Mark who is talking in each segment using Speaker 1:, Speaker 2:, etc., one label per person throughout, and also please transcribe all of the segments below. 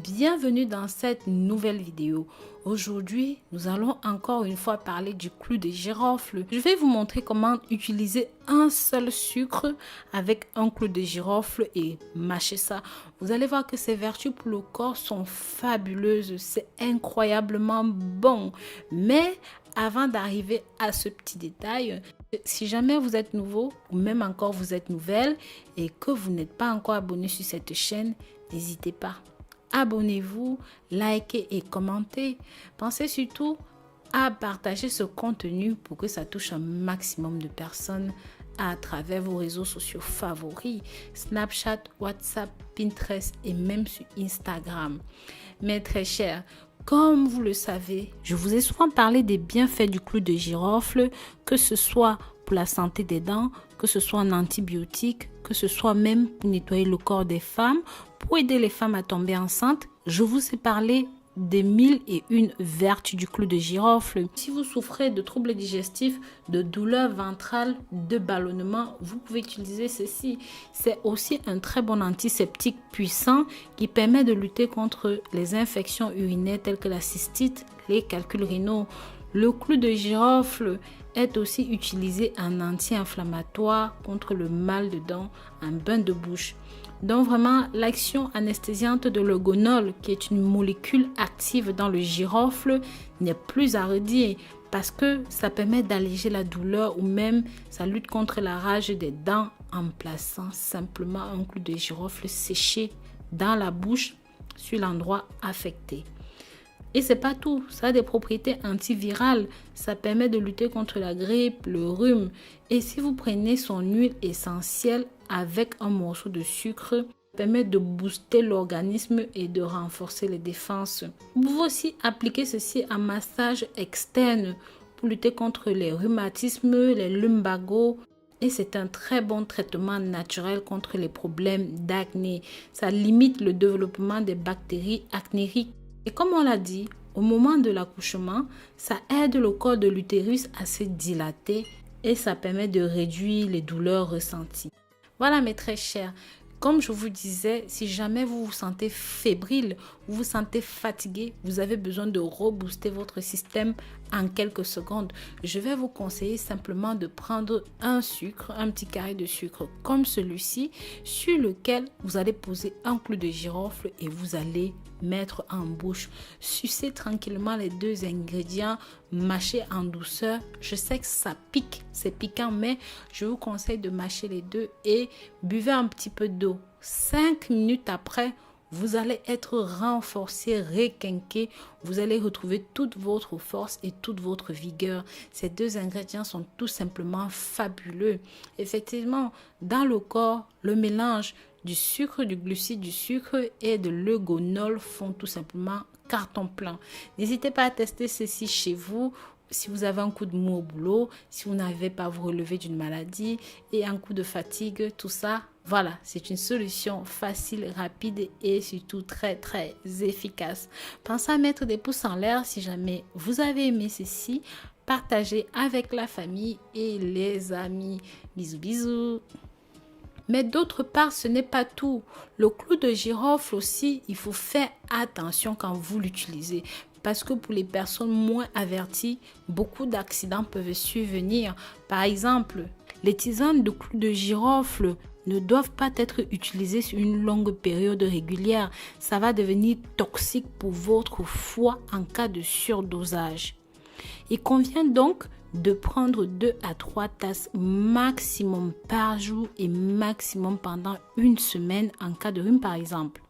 Speaker 1: Bienvenue dans cette nouvelle vidéo. Aujourd'hui, nous allons encore une fois parler du clou de girofle. Je vais vous montrer comment utiliser un seul sucre avec un clou de girofle et mâcher ça. Vous allez voir que ces vertus pour le corps sont fabuleuses. C'est incroyablement bon. Mais avant d'arriver à ce petit détail, si jamais vous êtes nouveau ou même encore vous êtes nouvelle et que vous n'êtes pas encore abonné sur cette chaîne, n'hésitez pas. Abonnez-vous, likez et commentez. Pensez surtout à partager ce contenu pour que ça touche un maximum de personnes à travers vos réseaux sociaux favoris, Snapchat, WhatsApp, Pinterest et même sur Instagram. Mes très chers, comme vous le savez, je vous ai souvent parlé des bienfaits du clou de girofle, que ce soit pour la santé des dents, que ce soit un antibiotique, que ce soit même pour nettoyer le corps des femmes, pour aider les femmes à tomber enceintes. Je vous ai parlé des 1001 vertus du clou de girofle. Si vous souffrez de troubles digestifs, de douleurs ventrales, de ballonnement, vous pouvez utiliser ceci. C'est aussi un très bon antiseptique puissant qui permet de lutter contre les infections urinaires telles que la cystite, les calculs rénaux. Le clou de girofle est aussi utilisé en anti-inflammatoire contre le mal de dents, un bain de bouche. Donc vraiment, l'action anesthésiante de l'eugonol, qui est une molécule active dans le girofle, n'est plus à redire parce que ça permet d'alléger la douleur ou même ça lutte contre la rage des dents en plaçant simplement un clou de girofle séché dans la bouche sur l'endroit affecté. Et c'est pas tout, ça a des propriétés antivirales, ça permet de lutter contre la grippe, le rhume. Et si vous prenez son huile essentielle avec un morceau de sucre, ça permet de booster l'organisme et de renforcer les défenses. Vous pouvez aussi appliquer ceci en massage externe pour lutter contre les rhumatismes, les lumbagos. Et c'est un très bon traitement naturel contre les problèmes d'acné. Ça limite le développement des bactéries acnéiques. Et comme on l'a dit, au moment de l'accouchement, ça aide le col de l'utérus à se dilater et ça permet de réduire les douleurs ressenties. Voilà mes très chers, comme je vous disais, si jamais vous vous sentez fébrile, vous vous sentez fatigué, vous avez besoin de rebooster votre système en quelques secondes, je vais vous conseiller simplement de prendre un sucre, un petit carré de sucre comme celui-ci, sur lequel vous allez poser un clou de girofle et vous allez mettre en bouche. Sucez tranquillement les deux ingrédients, mâchez en douceur. Je sais que ça pique, c'est piquant, mais je vous conseille de mâcher les deux et buvez un petit peu d'eau. 5 minutes après, vous allez être renforcé, requinqué. Vous allez retrouver toute votre force et toute votre vigueur. Ces deux ingrédients sont tout simplement fabuleux. Effectivement, dans le corps, le mélange du sucre, du glucide, du sucre et de l'eugonol font tout simplement carton plein. N'hésitez pas à tester ceci chez vous. Si vous avez un coup de mou au boulot, si vous n'avez pas à vous relever d'une maladie et un coup de fatigue, tout ça, voilà, c'est une solution facile, rapide et surtout très très efficace. Pensez à mettre des pouces en l'air si jamais vous avez aimé ceci. Partagez avec la famille et les amis. Bisous bisous. Mais d'autre part, ce n'est pas tout. Le clou de girofle aussi, il faut faire attention quand vous l'utilisez. Parce que pour les personnes moins averties, beaucoup d'accidents peuvent survenir. Par exemple, les tisanes de clou de girofle ne doivent pas être utilisées sur une longue période régulière. Ça va devenir toxique pour votre foie en cas de surdosage. Il convient donc de prendre 2 à 3 tasses maximum par jour et maximum pendant une semaine en cas de rhume par exemple.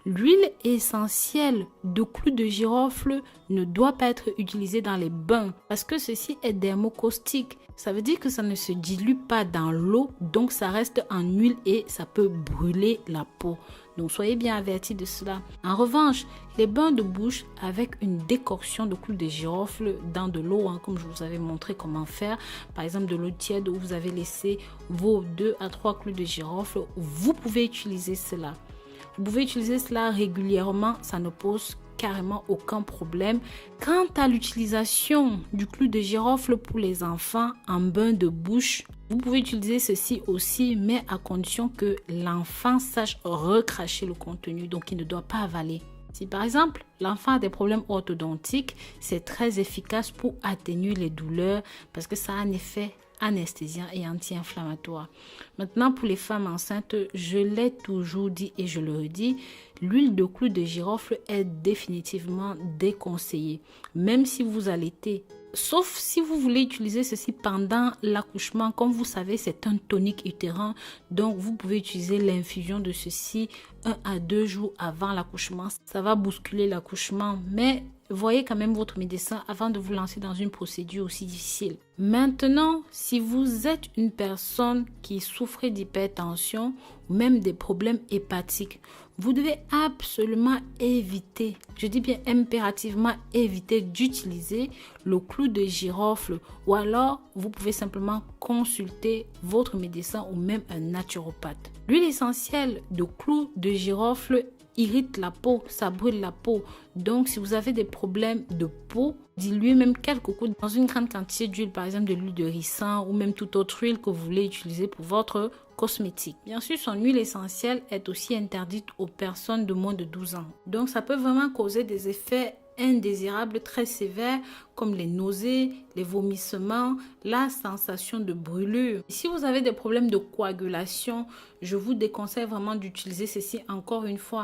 Speaker 1: L'huile essentielle de clou de girofle ne doit pas être utilisée dans les bains parce que ceci est dermocaustique. Ça veut dire que ça ne se dilue pas dans l'eau, donc ça reste en huile et ça peut brûler la peau. Donc soyez bien avertis de cela. En revanche, les bains de bouche avec une décoction de clou de girofle dans de l'eau, comme je vous avais montré comment faire, par exemple de l'eau tiède où vous avez laissé vos 2 à 3 clous de girofle, vous pouvez utiliser cela. Vous pouvez utiliser cela régulièrement, ça ne pose carrément aucun problème. Quant à l'utilisation du clou de girofle pour les enfants en bain de bouche, vous pouvez utiliser ceci aussi, mais à condition que l'enfant sache recracher le contenu, donc il ne doit pas avaler. Si par exemple, l'enfant a des problèmes orthodontiques, c'est très efficace pour atténuer les douleurs parce que ça a un effet anesthésiant et anti-inflammatoire. Maintenant, pour les femmes enceintes, je l'ai toujours dit et je le redis, l'huile de clou de girofle est définitivement déconseillée, même si vous allaitez. Sauf si vous voulez utiliser ceci pendant l'accouchement. Comme vous savez, c'est un tonique utérin. Donc, vous pouvez utiliser l'infusion de ceci 1 à 2 jours avant l'accouchement. Ça va bousculer l'accouchement, mais voyez quand même votre médecin avant de vous lancer dans une procédure aussi difficile. Maintenant, si vous êtes une personne qui souffre d'hypertension ou même des problèmes hépatiques, vous devez absolument éviter, je dis bien impérativement éviter d'utiliser le clou de girofle ou alors vous pouvez simplement consulter votre médecin ou même un naturopathe. L'huile essentielle de clou de girofle irrite la peau, ça brûle la peau. Donc, si vous avez des problèmes de peau, diluez même quelques gouttes dans une grande quantité d'huile, par exemple de l'huile de ricin ou même toute autre huile que vous voulez utiliser pour votre cosmétique. Bien sûr, son huile essentielle est aussi interdite aux personnes de moins de 12 ans. Donc, ça peut vraiment causer des effets indésirables très sévères comme les nausées, les vomissements, la sensation de brûlure. Si vous avez des problèmes de coagulation, je vous déconseille vraiment d'utiliser ceci encore une fois